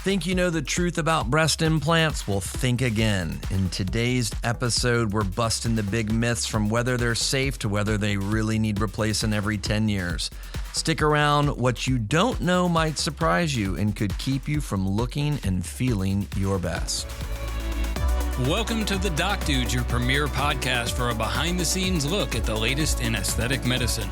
Think you know the truth about breast implants? Well, think again. In today's episode, we're busting the big myths from whether they're safe to whether they really need replacing every 10 years. Stick around. What you don't know might surprise you and could keep you from looking and feeling your best. Welcome to The Doc Dudes, your premier podcast for a behind-the-scenes look at the latest in aesthetic medicine.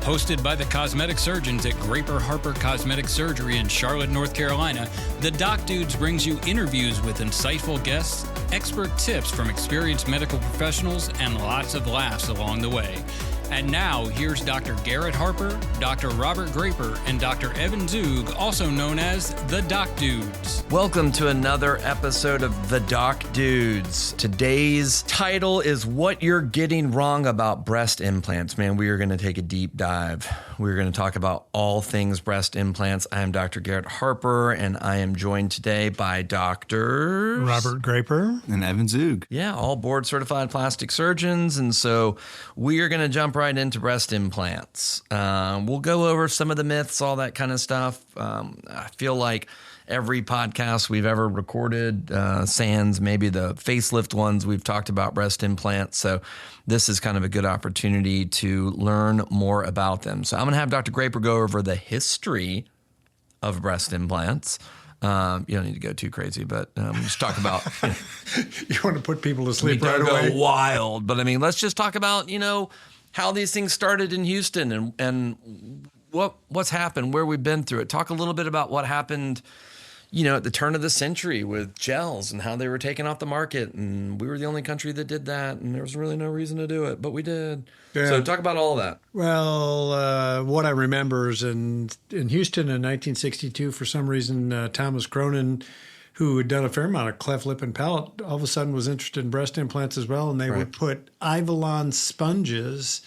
Hosted by the cosmetic surgeons at Graper Harper Cosmetic Surgery in Charlotte, North Carolina, The Doc Dudes brings you interviews with insightful guests, expert tips from experienced medical professionals, and lots of laughs along the way. And now, here's Dr. Garrett Harper, Dr. Robert Graper, and Dr. Evan Zug, also known as The Doc Dudes. Welcome to another episode of The Doc Dudes. Today's title is What You're Getting Wrong About Breast Implants. Man, we are going to take a deep dive. We're going to talk about all things breast implants. I am Dr. Garrett Harper, and I am joined today by Dr. Robert Graper and Evan Zug. Yeah, all board certified plastic surgeons. And so we are going to jump right into breast implants. We'll go over some of the myths, all that kind of stuff. I feel like every podcast we've ever recorded, sans maybe the facelift ones, we've talked about breast implants. So this is kind of a good opportunity to learn more about them. So I'm going to have Dr. Graper go over the history of breast implants. You don't need to go too crazy, but just talk about. You want to put people to sleep right away? Go wild, but I mean, let's just talk about how these things started in Houston and what's happened, where we've been through it. Talk a little bit about what happened, at the turn of the century with gels and how they were taken off the market, and we were the only country that did that, and there was really no reason to do it, but we did. Yeah. So talk about all of that. Well, what I remember is in Houston in 1962, for some reason, Thomas Cronin, who had done a fair amount of cleft lip and palate, all of a sudden was interested in breast implants as well, and they would put Ivolon sponges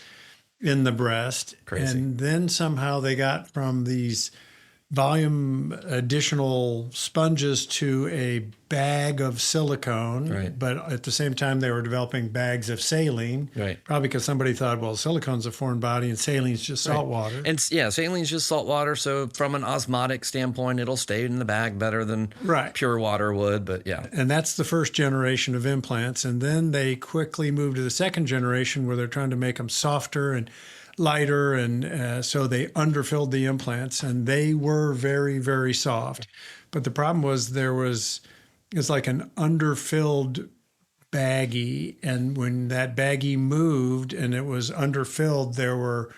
in the breast. Crazy. And then somehow they got from these volume additional sponges to a bag of silicone, right. But at the same time they were developing bags of saline, right. Probably because somebody thought, well, silicone's a foreign body and saline's just salt water. And saline's just salt water, so from an osmotic standpoint, it'll stay in the bag better than pure water would, but yeah. And that's the first generation of implants, and then they quickly moved to the second generation where they're trying to make them softer and lighter, and so they underfilled the implants, and they were very, very soft. But the problem was it's like an underfilled baggie, and when that baggie moved and it was underfilled, there were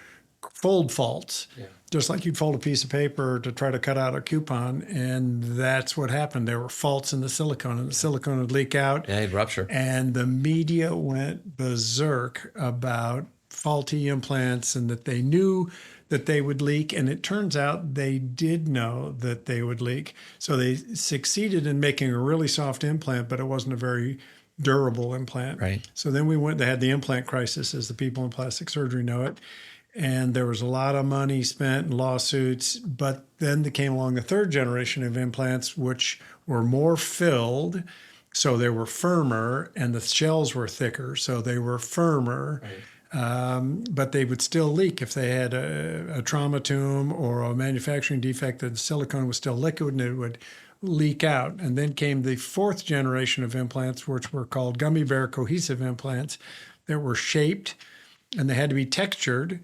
fold faults. Yeah. Just like you'd fold a piece of paper to try to cut out a coupon, and that's what happened. There were faults in the silicone, and the silicone would leak out. Yeah, it'd rupture. And the media went berserk about faulty implants and that they knew that they would leak, and it turns out they did know that they would leak. So they succeeded in making a really soft implant, but it wasn't a very durable implant. Right. So then they had the implant crisis, as the people in plastic surgery know it, and there was a lot of money spent in lawsuits, but then there came along the third generation of implants, which were more filled, so they were firmer, and the shells were thicker, so they were firmer. Right. But they would still leak if they had a trauma tomb or a manufacturing defect. The silicone was still liquid and it would leak out. And then came the fourth generation of implants, which were called gummy bear cohesive implants, that were shaped, and they had to be textured,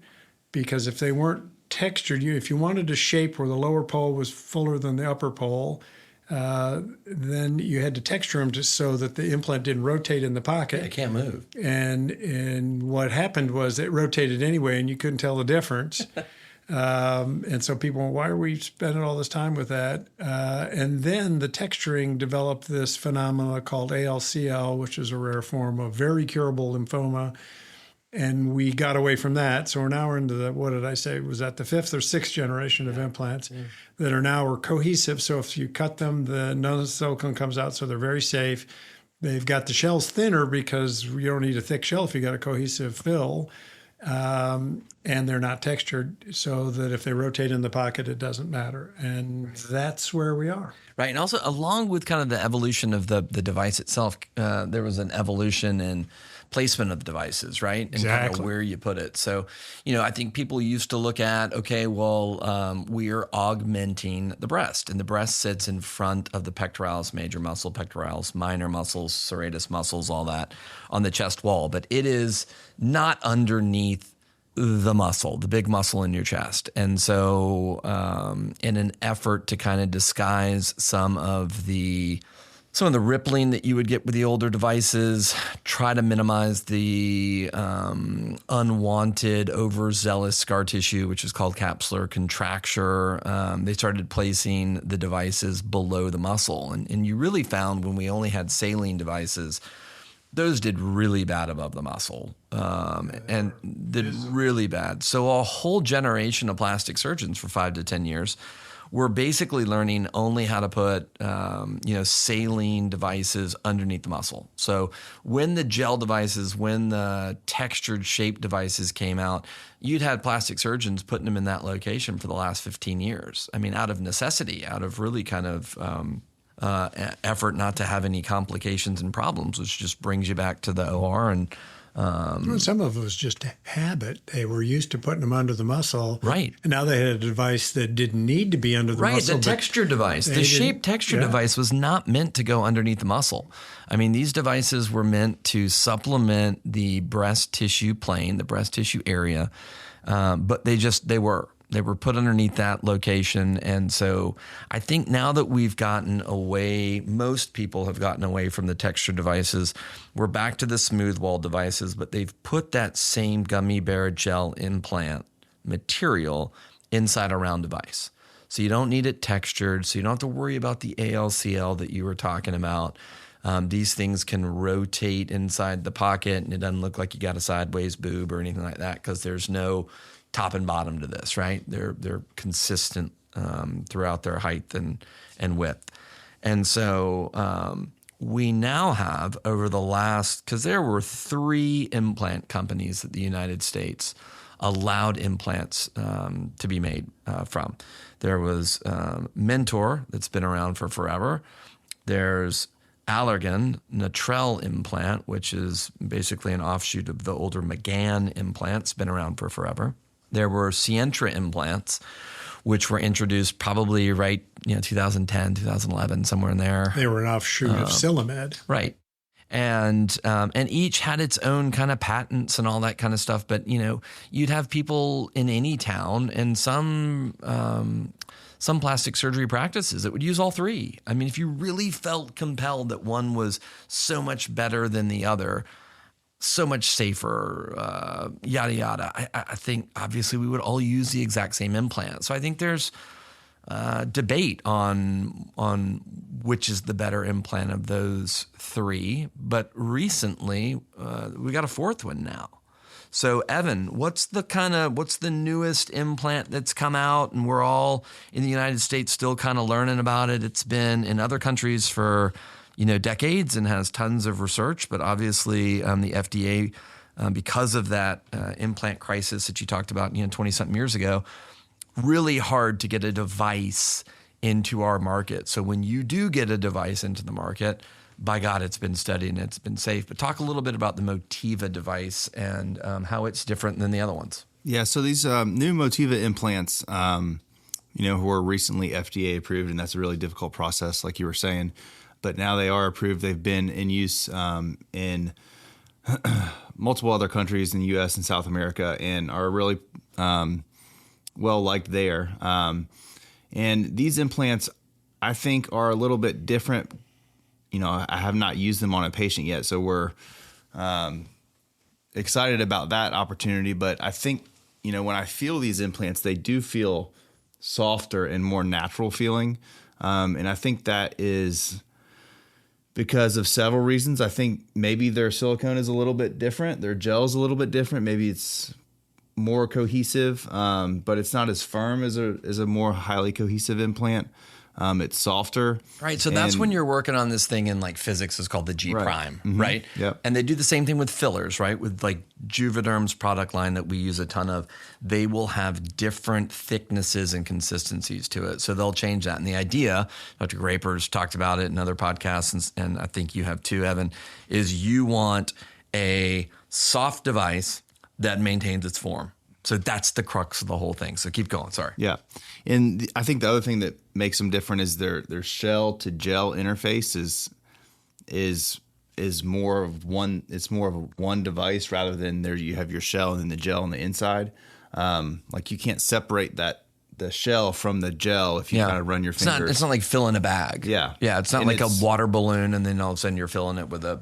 because if they weren't textured, if you wanted a shape where the lower pole was fuller than the upper pole, then you had to texture them just so that the implant didn't rotate in the pocket. Yeah, it can't move. And what happened was it rotated anyway, and you couldn't tell the difference. And so people went, why are we spending all this time with that? And then the texturing developed this phenomena called ALCL, which is a rare form of very curable lymphoma. And we got away from that. So now we're into what did I say? Was that the fifth or sixth generation of implants that are now cohesive? So if you cut them, none of the silicone comes out, so they're very safe. They've got the shells thinner because you don't need a thick shell if you got a cohesive fill. And they're not textured, so that if they rotate in the pocket, it doesn't matter. And that's where we are. Right. And also, along with kind of the evolution of the device itself, there was an evolution in placement of devices, right? And kind Exactly. of where you put it. So, I think people used to look at, okay, well, we are augmenting the breast, and the breast sits in front of the pectoralis, major muscle, pectoralis, minor muscles, serratus muscles, all that on the chest wall. But it is not underneath the muscle, the big muscle in your chest. And so in an effort to kind of disguise some of the rippling that you would get with the older devices, try to minimize the unwanted, overzealous scar tissue, which is called capsular contracture. They started placing the devices below the muscle. And you really found when we only had saline devices, those did really bad above the muscle and did really bad. So a whole generation of plastic surgeons for 5 to 10 years were basically learning only how to put, saline devices underneath the muscle. So when the gel devices, when the textured shape devices came out, you'd had plastic surgeons putting them in that location for the last 15 years. I mean, out of necessity, out of really kind of effort not to have any complications and problems, which just brings you back to the OR. And some of it was just habit. They were used to putting them under the muscle. Right. And now they had a device that didn't need to be under the muscle. Right, the texture device. The shape texture device was not meant to go underneath the muscle. I mean, these devices were meant to supplement the breast tissue plane, the breast tissue area, but they were. They were put underneath that location. And so I think now that we've gotten away, most people have gotten away from the texture devices. We're back to the smooth wall devices, but they've put that same gummy bear gel implant material inside a round device. So you don't need it textured. So you don't have to worry about the ALCL that you were talking about. These things can rotate inside the pocket, and it doesn't look like you got a sideways boob or anything like that because there's no top and bottom to this, right? They're consistent throughout their height and width. And so we now have over the last, because there were 3 implant companies that the United States allowed implants to be made from. There was Mentor, that's been around for forever. There's Allergan Natrel implant, which is basically an offshoot of the older McGann implants, been around for forever. There were Sientra implants, which were introduced probably 2010, 2011, somewhere in there. They were an offshoot of Silamed. Right. And each had its own kind of patents and all that kind of stuff. But, you'd have people in any town and some plastic surgery practices that would use all 3. I mean, if you really felt compelled that one was so much better than the other, so much safer, yada, yada, I think obviously we would all use the exact same implant. So I think there's debate on which is the better implant of those 3. But recently, we got a 4th one now. So Evan, what's the newest implant that's come out? And we're all in the United States still kind of learning about it. It's been in other countries for decades and has tons of research, but obviously the FDA, because of that implant crisis that you talked about, 20-something years ago, really hard to get a device into our market. So when you do get a device into the market, by God, it's been studied and it's been safe. But talk a little bit about the Motiva device and how it's different than the other ones. Yeah, so these new Motiva implants, who were recently FDA approved, and that's a really difficult process, like you were saying. But now they are approved. They've been in use in multiple other countries in the U.S. and South America and are really well liked there. And these implants, I think, are a little bit different. I have not used them on a patient yet, so we're excited about that opportunity. But I think, when I feel these implants, they do feel softer and more natural feeling. And I think that is because of several reasons. I think maybe their silicone is a little bit different. Their gel is a little bit different. Maybe it's more cohesive, but it's not as firm as a more highly cohesive implant. It's softer. Right. So that's when you're working on this thing in like physics is called the G prime, right? Yep. And they do the same thing with fillers, right? With like Juvederm's product line that we use a ton of, they will have different thicknesses and consistencies to it. So they'll change that. And the idea, Dr. Graper's talked about it in other podcasts, and I think you have too, Evan, is you want a soft device that maintains its form. So that's the crux of the whole thing. So keep going. Sorry. Yeah. And I think the other thing that makes them different is their shell to gel interface is more of one. It's more of a one device rather than there you have your shell and then the gel on the inside. Like you can't separate the shell from the gel if you kind of run your fingers. It's not like filling a bag. Yeah. Yeah. It's not And like a water balloon and then all of a sudden you're filling it with a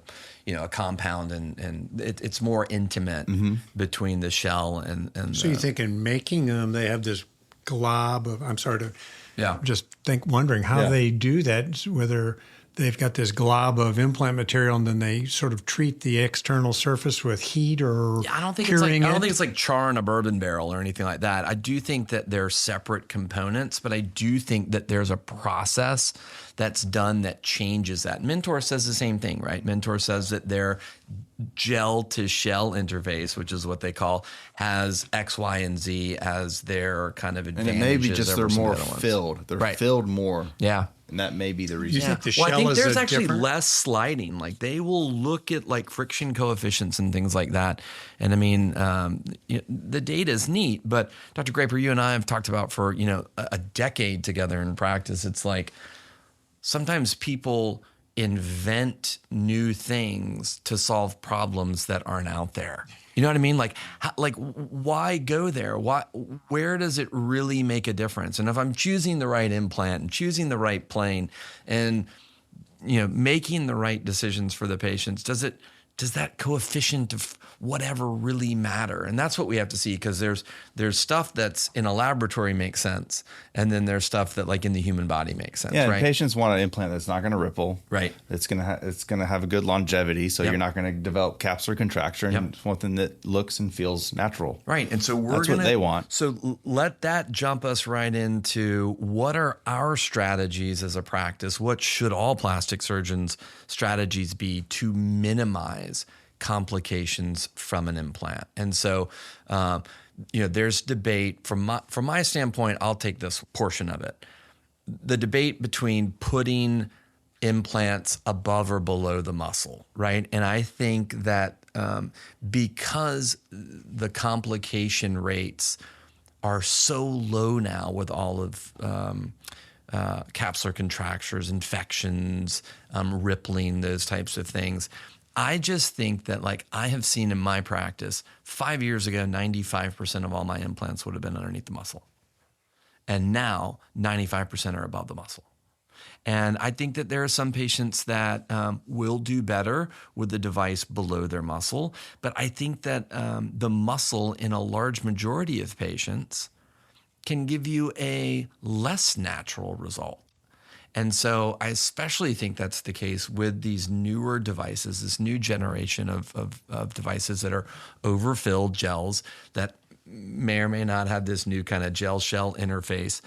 compound and it's more intimate between the shell and So you think in making them, they have this glob of, I'm sorry to just wondering how they do that, whether they've got this glob of implant material and then they sort of treat the external surface with heat or I don't think it's like charring a bourbon barrel or anything like that. I do think that they're separate components, but I do think that there's a process that's done that changes that. Mentor says the same thing, right? Mentor says that their gel to shell interface, which is what they call, has X, Y, and Z as their kind of advantages. And it may be just they're more filled. They're filled more. Yeah. And that may be the reason. You think the shell I think is there's actually different? less sliding. Like they will look at like friction coefficients and things like that. And I mean, the data is neat, but Dr. Graper, you and I have talked about for, a decade together in practice. It's like sometimes people invent new things to solve problems that aren't out there. You know what I mean? Like why go there? Where does it really make a difference? And if I'm choosing the right implant and choosing the right plane and, making the right decisions for the patients, does that coefficient of whatever really matter? And that's what we have to see, because there's stuff that's in a laboratory makes sense, and then there's stuff that like in the human body makes sense. Yeah, right? Patients want an implant that's not going to ripple. Right. It's gonna have a good longevity, so you're not going to develop capsular contracture, and it's something that looks and feels natural. Right. And so that's what they want. So let that jump us right into what are our strategies as a practice? What should all plastic surgeons' strategies be to minimize complications from an implant? And so, there's debate from my standpoint. I'll take this portion of it. The debate between putting implants above or below the muscle, right? And I think that because the complication rates are so low now with all of capsular contractures, infections, rippling, those types of things, I just think that, like I have seen in my practice, 5 years ago, 95% of all my implants would have been underneath the muscle. And now 95% are above the muscle. And I think that there are some patients that will do better with the device below their muscle. But I think that the muscle in a large majority of patients can give you a less natural result. And so I especially think that's the case with these newer devices, this new generation of devices that are overfilled gels that may or may not have this new kind of gel shell interface,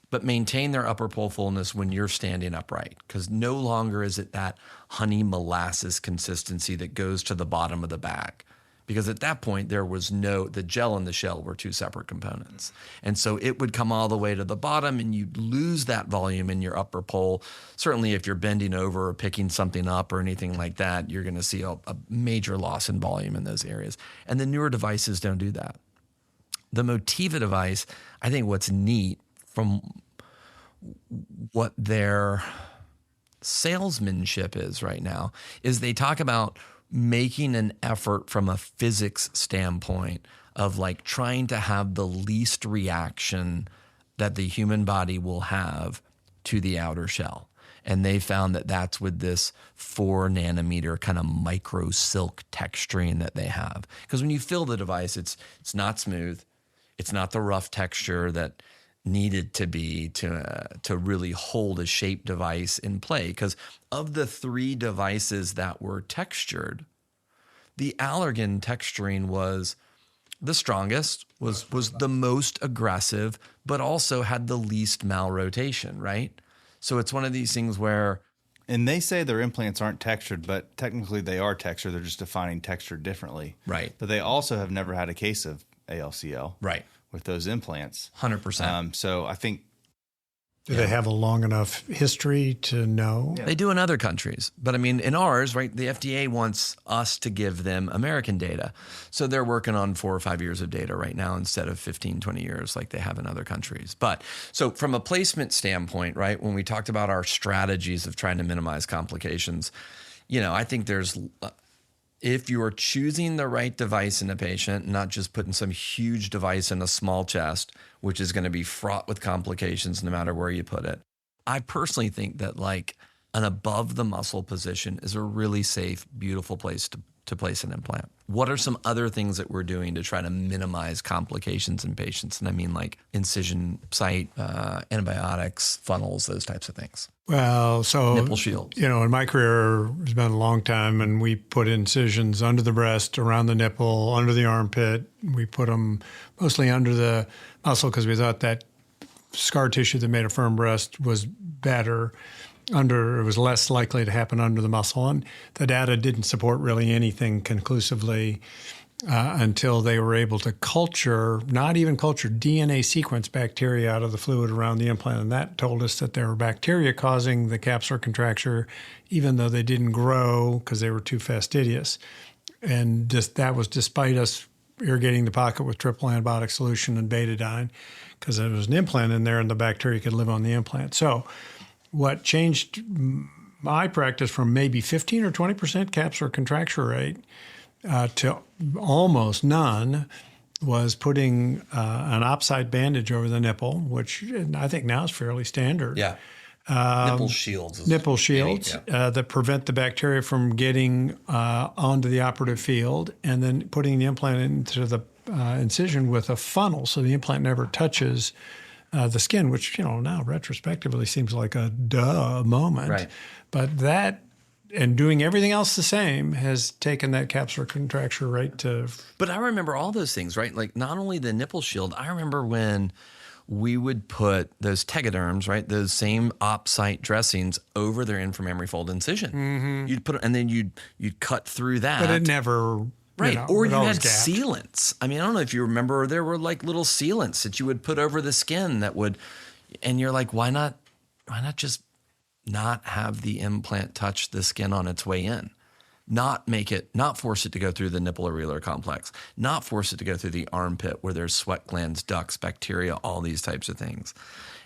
but maintain their upper pole fullness when you're standing upright, because no longer is it that honey molasses consistency that goes to the bottom of the bag. Because at that point, the gel and the shell were two separate components. And so it would come all the way to the bottom and you'd lose that volume in your upper pole. Certainly if you're bending over or picking something up or anything like that, you're going to see a major loss in volume in those areas. And the newer devices don't do that. The Motiva device, I think what's neat from what their salesmanship is right now is they talk about making an effort from a physics standpoint of like trying to have the least reaction that the human body will have to the outer shell. And they found that that's with this 4 nanometer kind of micro silk texturing that they have. Because when you fill the device, it's not smooth. It's not the rough texture that needed to be to really hold a shaped device in play. Because of the 3 devices that were textured, the Allergan texturing was the strongest, was the most aggressive, but also had the least malrotation, right? So it's one of these things where... And they say their implants aren't textured, but technically they are textured. They're just defining texture differently. Right. But they also have never had a case of ALCL. Right. With those implants. 100%. So I think Do they have a long enough history to know? They do in other countries. But I mean, in ours, right, the FDA wants us to give them American data. So they're working on 4 or 5 years of data right now instead of 15, 20 years like they have in other countries. But so from a placement standpoint, right, when we talked about our strategies of trying to minimize complications, I think there's, if you are choosing the right device in a patient, not just putting some huge device in a small chest, which is going to be fraught with complications no matter where you put it. I personally think that like an above the muscle position is a really safe, beautiful place to place an implant. What are some other things that we're doing to try to minimize complications in patients? And I mean like incision site, antibiotics, funnels, those types of things. Well, so nipple shields. In my career, it's been a long time, and we put incisions under the breast, around the nipple, under the armpit. We put them mostly under the muscle because we thought that scar tissue that made a firm breast was better. It was less likely to happen under the muscle, and the data didn't support really anything conclusively until they were able to not even culture DNA sequence bacteria out of the fluid around the implant, and that told us that there were bacteria causing the capsular contracture, even though they didn't grow because they were too fastidious. And that was despite us irrigating the pocket with triple antibiotic solution and betadine, because there was an implant in there and the bacteria could live on the implant. So what changed my practice from maybe 15 or 20% capsular contracture rate to almost none was putting an opsite bandage over the nipple, which I think now is fairly standard. Yeah. Nipple shields. That prevent the bacteria from getting onto the operative field, and then putting the implant into the incision with a funnel so the implant never touches the skin, which, now retrospectively seems like a duh moment. Right. But that, and doing everything else the same, has taken that capsular contracture rate to... But I remember all those things, right? Like not only the nipple shield, I remember when we would put those tegaderms, right? Those same op-site dressings over their inframammary fold incision. Mm-hmm. You'd put it, and then you'd cut through that. But it never... Right. Or you had sealants. I mean, I don't know if you remember, there were like little sealants that you would put over the skin that would, and you're like, why not just not have the implant touch the skin on its way in? Not force it to go through the nipple areolar complex, not force it to go through the armpit where there's sweat glands, ducts, bacteria, all these types of things.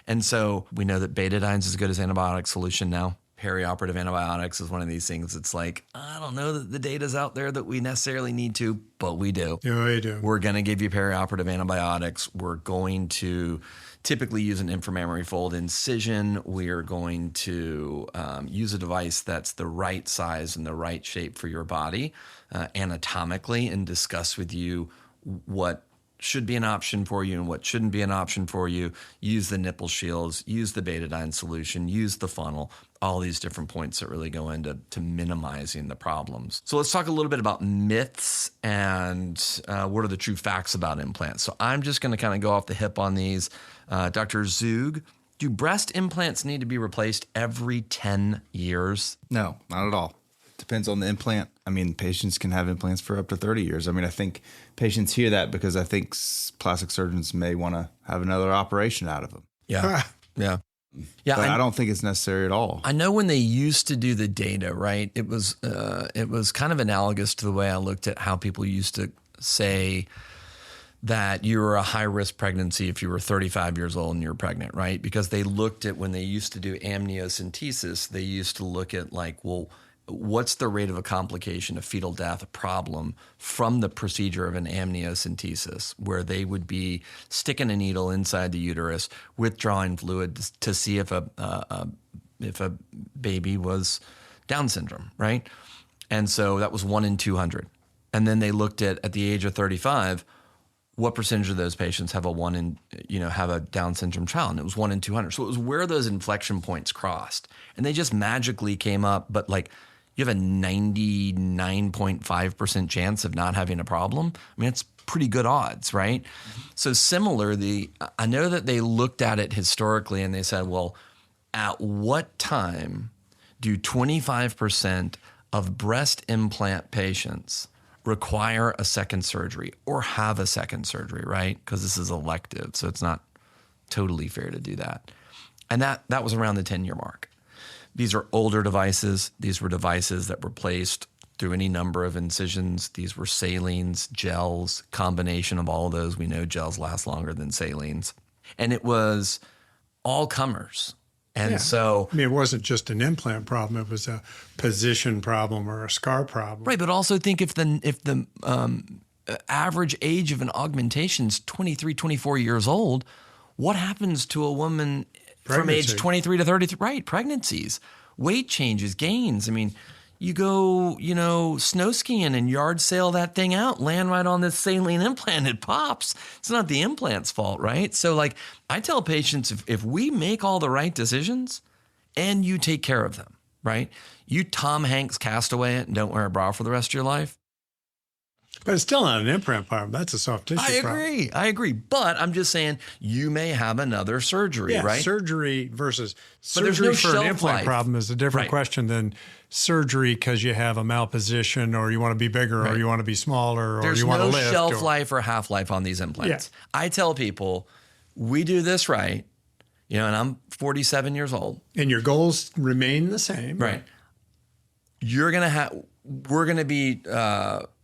And so we know that betadine's as good as antibiotic solution now. Perioperative antibiotics is one of these things. It's like, I don't know that the data's out there that we necessarily need to, but we do. Yeah, we do. We're going to give you perioperative antibiotics. We're going to typically use an inframammary fold incision. We are going to use a device that's the right size and the right shape for your body anatomically, and discuss with you what should be an option for you and what shouldn't be an option for you. Use the nipple shields, use the betadine solution, use the funnel, all these different points that really go into minimizing the problems. So let's talk a little bit about myths and what are the true facts about implants. So I'm just going to kind of go off the hip on these. Dr. Zug, do breast implants need to be replaced every 10 years? No, not at all. Depends on the implant. I mean, patients can have implants for up to 30 years. I mean, I think patients hear that because I think plastic surgeons may want to have another operation out of them. Yeah. Yeah. Yeah. But I don't think it's necessary at all. I know when they used to do the data, right, it was kind of analogous to the way I looked at how people used to say that you were a high-risk pregnancy if you were 35 years old and you're pregnant, right? Because they looked at, when they used to do amniocentesis, they used to look at like, well, what's the rate of a complication, a fetal death, a problem from the procedure of an amniocentesis, where they would be sticking a needle inside the uterus, withdrawing fluid to see if a baby was Down syndrome, right? And so that was 1 in 200. And then they looked at the age of 35, what percentage of those patients have have a Down syndrome child? And it was 1 in 200. So it was where those inflection points crossed, and they just magically came up. But like, you have a 99.5% chance of not having a problem. I mean, it's pretty good odds, right? Mm-hmm. So similarly, I know that they looked at it historically and they said, well, at what time do 25% of breast implant patients require a second surgery or have a second surgery, right? Because this is elective, so it's not totally fair to do that. And that was around the 10-year mark. These are older devices. These were devices that were placed through any number of incisions. These were salines, gels, combination of all of those. We know gels last longer than salines. And it was all comers. And so, I mean, it wasn't just an implant problem; it was a position problem or a scar problem. right. But also think if the average age of an augmentation is 23, 24 years old, what happens to a woman from age 23 to 33? Right, pregnancies, weight changes, gains. I mean, you go, snow skiing and yard sale that thing out, land right on this saline implant, it pops. It's not the implant's fault, right? So like I tell patients, if we make all the right decisions and you take care of them, right? You Tom Hanks castaway it and don't wear a bra for the rest of your life. But it's still not an implant problem. That's a soft tissue problem. I agree. But I'm just saying you may have another surgery, right? Surgery versus But there's surgery no for an shelf implant life. problem is a different question than surgery because you have a malposition or you want to be bigger or you want to be smaller or There's you want to no lift. shelf life or half-life on these implants. I tell people, we do this right, and I'm 47 years old. And your goals remain the same. Right. We're going to be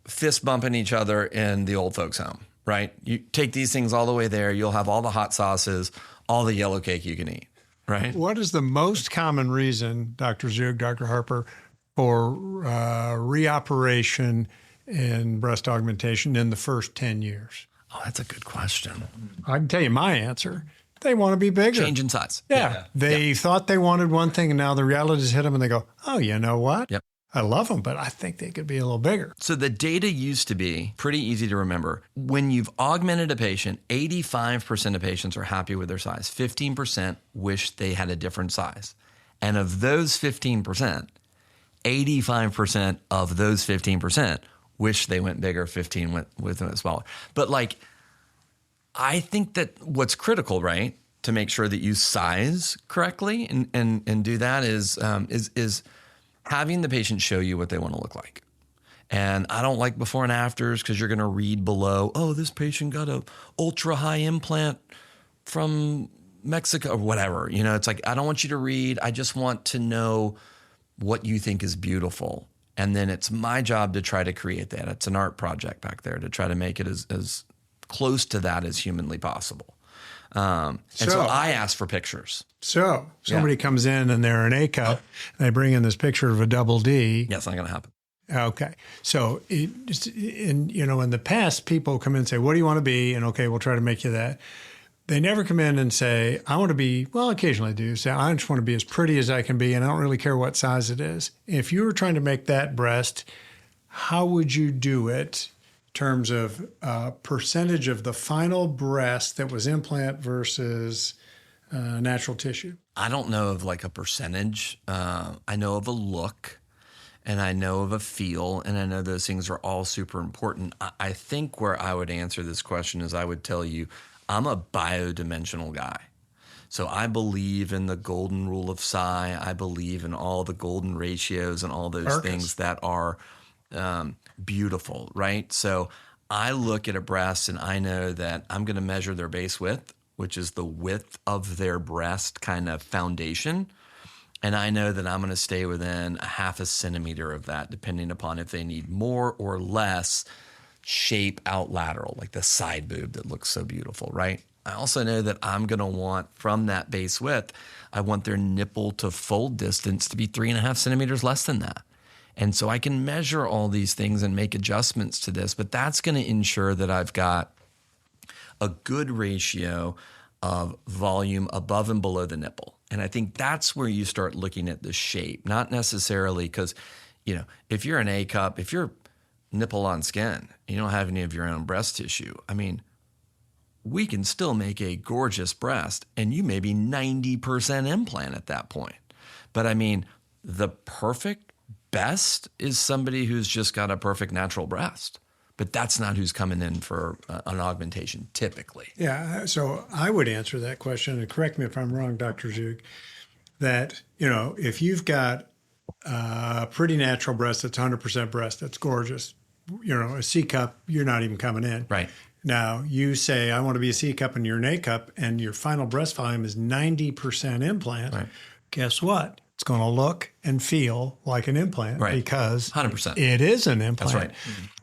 fist bumping each other in the old folks home, right? You take these things all the way there. You'll have all the hot sauces, all the yellow cake you can eat, right? What is the most common reason, Dr. Zug, Dr. Harper, for reoperation in breast augmentation in the first 10 years? Oh, that's a good question. I can tell you my answer. They want to be bigger. Change in size. Yeah. They thought they wanted one thing and now the reality's hit them and they go, oh, you know what? Yep. I love them, but I think they could be a little bigger. So the data used to be pretty easy to remember. When you've augmented a patient, 85% of patients are happy with their size. 15% wish they had a different size. And of those 15%, 85% of those 15% wish they went bigger, 15 went smaller. But I think that what's critical, right, to make sure that you size correctly and do that is having the patient show you what they want to look like. And I don't like before and afters because you're going to read below, oh, this patient got a ultra high implant from Mexico or whatever. It's like, I don't want you to read. I just want to know what you think is beautiful. And then it's my job to try to create that. It's an art project back there to try to make it as close to that as humanly possible. And so I ask for pictures. So somebody comes in and they're an A cup, and they bring in this picture of a double D. Yeah, it's not going to happen. Okay. So, in the past, people come in and say, what do you want to be? And okay, we'll try to make you that. They never come in and say, I want to be, well, occasionally they do say, I just want to be as pretty as I can be, and I don't really care what size it is. If you were trying to make that breast, how would you do it in terms of percentage of the final breast that was implant versus natural tissue? I don't know of a percentage. I know of a look and I know of a feel, and I know those things are all super important. I think where I would answer this question is I would tell you, I'm a biodimensional guy. So I believe in the golden rule of psi. I believe in all the golden ratios and all those things that are beautiful, right? So I look at a breast and I know that I'm going to measure their base width, which is the width of their breast kind of foundation. And I know that I'm going to stay within a half a centimeter of that, depending upon if they need more or less shape out lateral, like the side boob that looks so beautiful, right? I also know that I'm going to want from that base width, I want their nipple to fold distance to be 3.5 centimeters less than that. And so I can measure all these things and make adjustments to this, but that's going to ensure that I've got a good ratio of volume above and below the nipple. And I think that's where you start looking at the shape, not necessarily because, if you're an A cup, if you're nipple on skin, you don't have any of your own breast tissue. I mean, we can still make a gorgeous breast and you may be 90% implant at that point. But I mean, the perfect best is somebody who's just got a perfect natural breast. But that's not who's coming in for an augmentation typically. Yeah, so I would answer that question, and correct me if I'm wrong, Dr. Zug, that, if you've got a pretty natural breast that's 100% breast, that's gorgeous, a C cup, you're not even coming in. Right. Now, you say, I want to be a C cup and you're an A cup, and your final breast volume is 90% implant. Right. Guess what? It's going to look and feel like an implant because 100%. it is an implant. That's right.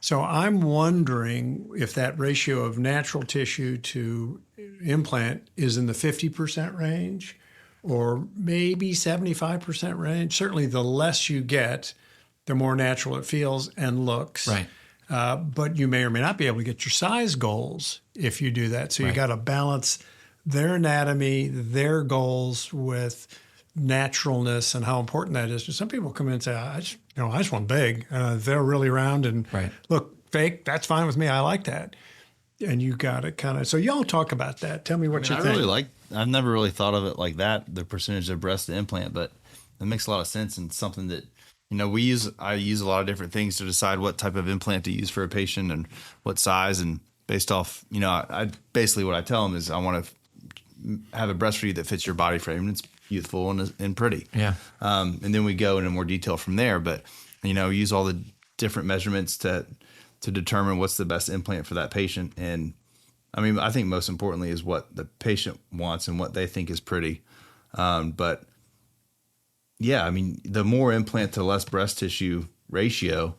So I'm wondering if that ratio of natural tissue to implant is in the 50% range or maybe 75% range. Certainly the less you get, the more natural it feels and looks. Right. But you may or may not be able to get your size goals if you do that. So you got to balance their anatomy, their goals with naturalness and how important that is. Some people come in and say, I just want big. They're really round and look fake. That's fine with me. I like that. And you got to kind of, so y'all talk about that. Tell me what you think. I've never really thought of it like that, the percentage of breast to implant, but it makes a lot of sense and something that, I use a lot of different things to decide what type of implant to use for a patient and what size, and based off, I basically what I tell them is I want to have a breast for you that fits your body frame and it's youthful and pretty. Yeah. And then we go into more detail from there, but use all the different measurements to determine what's the best implant for that patient. And I think most importantly is what the patient wants and what they think is pretty. But yeah, the more implant to less breast tissue ratio,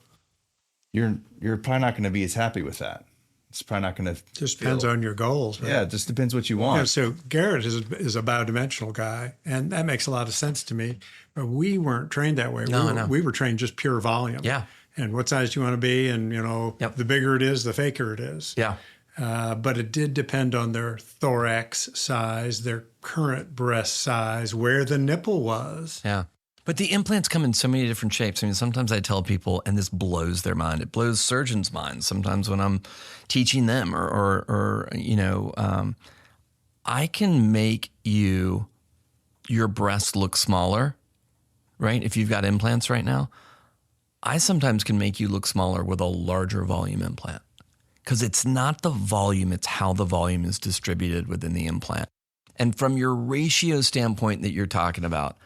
you're probably not going to be as happy with that. It's probably not going to. Just depends on your goals. Right? Yeah, it just depends what you want. Yeah, so Garrett is a biodimensional guy, and that makes a lot of sense to me. But we weren't trained that way. We were trained just pure volume. Yeah. And what size do you want to be? And the bigger it is, the faker it is. Yeah. But it did depend on their thorax size, their current breast size, where the nipple was. Yeah. But the implants come in so many different shapes. Sometimes I tell people, and this blows their mind. It blows surgeons' minds sometimes when I'm teaching them I can make your breast look smaller, right? If you've got implants right now, I sometimes can make you look smaller with a larger volume implant because it's not the volume, it's how the volume is distributed within the implant. And from your ratio standpoint that you're talking about,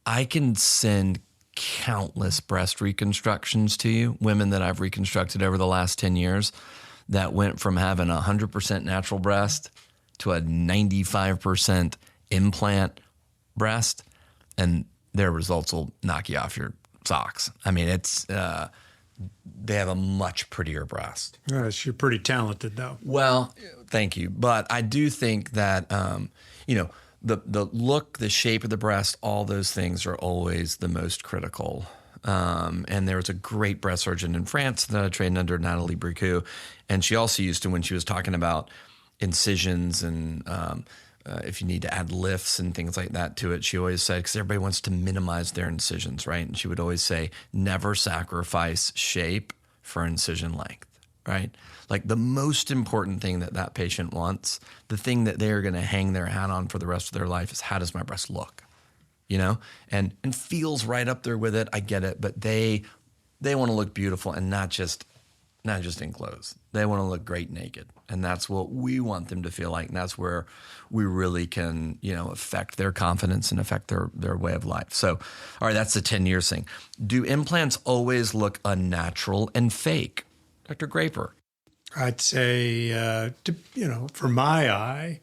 I can send countless breast reconstructions to you, women that I've reconstructed over the last 10 years that went from having 100% natural breast to a 95% implant breast, and their results will knock you off your socks. It's they have a much prettier breast. Yes, you're pretty talented, though. Well, thank you. But I do think that, the look, the shape of the breast, all those things are always the most critical. And there was a great breast surgeon in France that I trained under, Natalie Bricou, and she also used to, when she was talking about incisions and if you need to add lifts and things like that to it, she always said, because everybody wants to minimize their incisions, right? And she would always say, never sacrifice shape for incision length, right? Like the most important thing that patient wants, the thing that they're going to hang their hat on for the rest of their life is, how does my breast look? And feels right up there with it. I get it, but they want to look beautiful and not just in clothes. They want to look great naked. And that's what we want them to feel like. And that's where we really can, affect their confidence and affect their way of life. So, all right, that's the 10 years thing. Do implants always look unnatural and fake? Dr. Graper. I'd say, for my eye,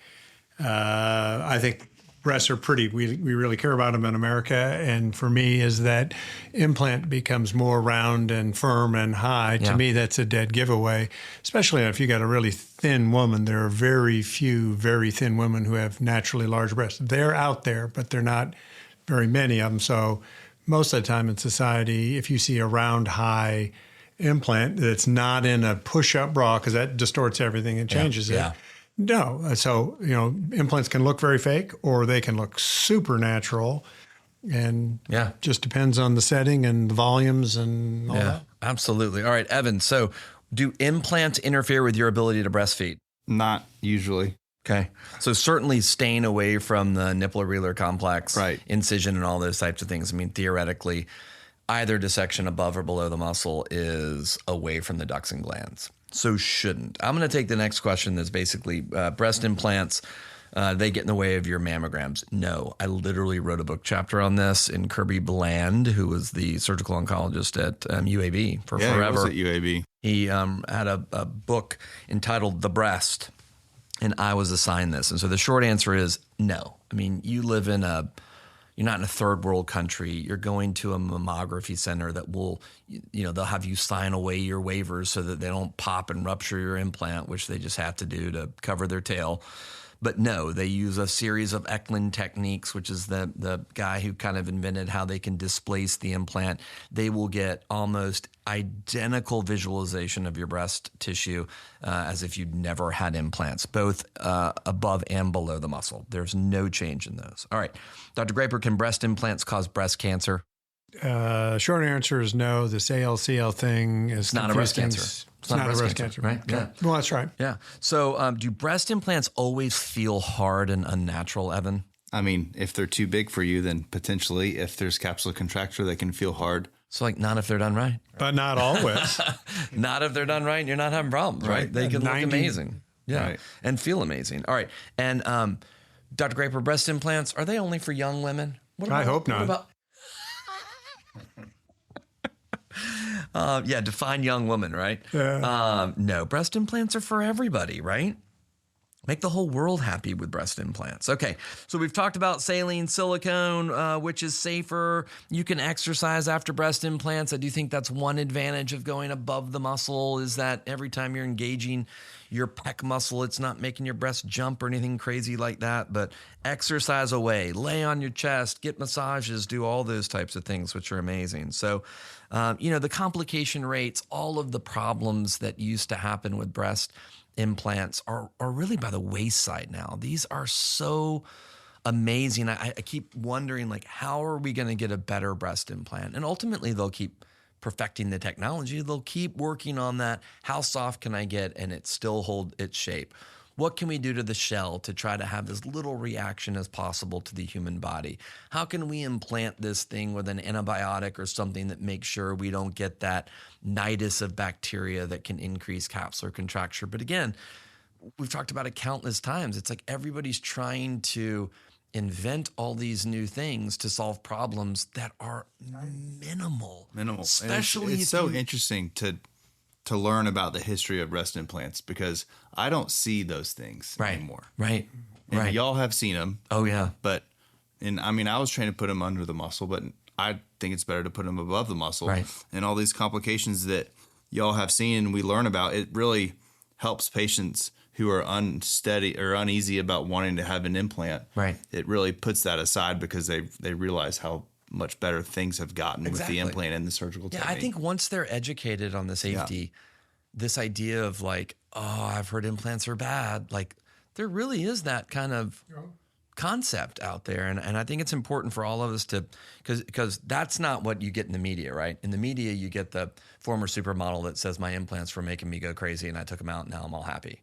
I think breasts are pretty. We really care about them in America. And for me, is that implant becomes more round and firm and high. To me, that's a dead giveaway, especially if you got a really thin woman. There are very few very thin women who have naturally large breasts. They're out there, but they're not very many of them. So most of the time in society, if you see a round, high implant that's not in a push-up bra, because that distorts everything and changes it. No. So, implants can look very fake or they can look super natural, and just depends on the setting and the volumes and all that. Absolutely. All right, Evan. So do implants interfere with your ability to breastfeed? Not usually. Okay. So certainly staying away from the nipple-areolar complex, incision and all those types of things. Theoretically, either dissection above or below the muscle is away from the ducts and glands. So shouldn't. I'm going to take the next question that's basically breast implants, they get in the way of your mammograms. No, I literally wrote a book chapter on this, and Kirby Bland, who was the surgical oncologist at UAB for forever. He was at UAB. He had a book entitled The Breast, and I was assigned this. And so the short answer is no. I mean, you're not in a third world country. You're going to a mammography center that will, they'll have you sign away your waivers so that they don't pop and rupture your implant, which they just have to do to cover their tail. But no, they use a series of Eklund techniques, which is the guy who kind of invented how they can displace the implant. They will get almost identical visualization of your breast tissue as if you'd never had implants, both above and below the muscle. There's no change in those. All right. Dr. Graper, can breast implants cause breast cancer? Short answer is no. This ALCL thing is not a breast cancer. It's not a breast cancer, right? Okay. Yeah. Well, that's right. Yeah. So do breast implants always feel hard and unnatural, Evan? I mean, if they're too big for you, then potentially if there's capsular contracture, they can feel hard. So not if they're done right. But not always. Not if they're done right and you're not having problems, right? They can look amazing. Yeah. Right. And feel amazing. All right. And Dr. Graper, breast implants, are they only for young women? I hope not. Define young woman, right? No, breast implants are for everybody, right? Make the whole world happy with breast implants. Okay, so we've talked about saline silicone, which is safer. You can exercise after breast implants. I do think that's one advantage of going above the muscle is that every time you're engaging your pec muscle, it's not making your breast jump or anything crazy like that. But exercise away, lay on your chest, get massages, do all those types of things, which are amazing. So, the complication rates, all of the problems that used to happen with breast implants are really by the wayside now. These are so amazing. I keep wondering, how are we going to get a better breast implant? And ultimately, they'll keep perfecting the technology. They'll keep working on that. How soft can I get and it still hold its shape? What can we do to the shell to try to have as little reaction as possible to the human body? How can we implant this thing with an antibiotic or something that makes sure we don't get that nidus of bacteria that can increase capsular contracture? But again, we've talked about it countless times. It's like everybody's trying to invent all these new things to solve problems that are minimal. Especially it's so interesting to learn about the history of breast implants because I don't see those things anymore. Right. And y'all have seen them. Oh, yeah. I was trained to put them under the muscle, but I think it's better to put them above the muscle. Right. And all these complications that y'all have seen and we learn about, it really helps patients who are unsteady or uneasy about wanting to have an implant. Right. It really puts that aside because they realize how much better things have gotten with the implant and the surgical technique. I think once they're educated on the safety, this idea of I've heard implants are bad, there really is that kind of concept out there. And I think it's important for all of us to, because that's not what you get in the media, right? In the media, you get the former supermodel that says my implants were making me go crazy and I took them out and now I'm all happy.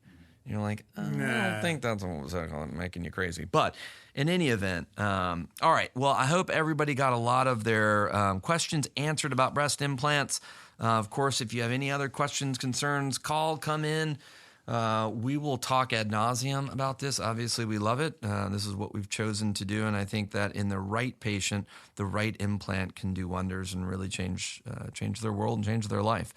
You're like, I don't think that's what was making you crazy. But in any event, all right. Well, I hope everybody got a lot of their questions answered about breast implants. Of course, if you have any other questions, concerns, come in. We will talk ad nauseum about this. Obviously, we love it. This is what we've chosen to do. And I think that in the right patient, the right implant can do wonders and really change their world and change their life.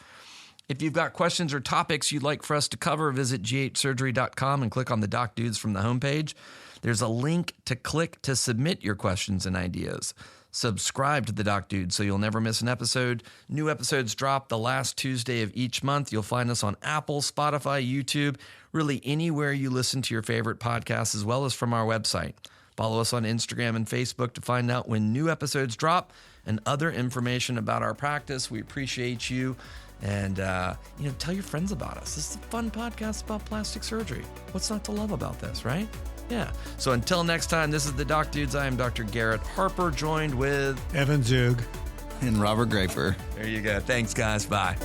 If you've got questions or topics you'd like for us to cover, visit ghsurgery.com and click on the Doc Dudes from the homepage. There's a link to click to submit your questions and ideas. Subscribe to the Doc Dudes so you'll never miss an episode. New episodes drop the last Tuesday of each month. You'll find us on Apple, Spotify, YouTube, really anywhere you listen to your favorite podcasts, as well as from our website. Follow us on Instagram and Facebook to find out when new episodes drop and other information about our practice. We appreciate you. And, tell your friends about us. This is a fun podcast about plastic surgery. What's not to love about this, right? Yeah. So until next time, this is the Doc Dudes. I am Dr. Garrett Harper, joined with Evan Zug and Robert Graper. There you go. Thanks, guys. Bye.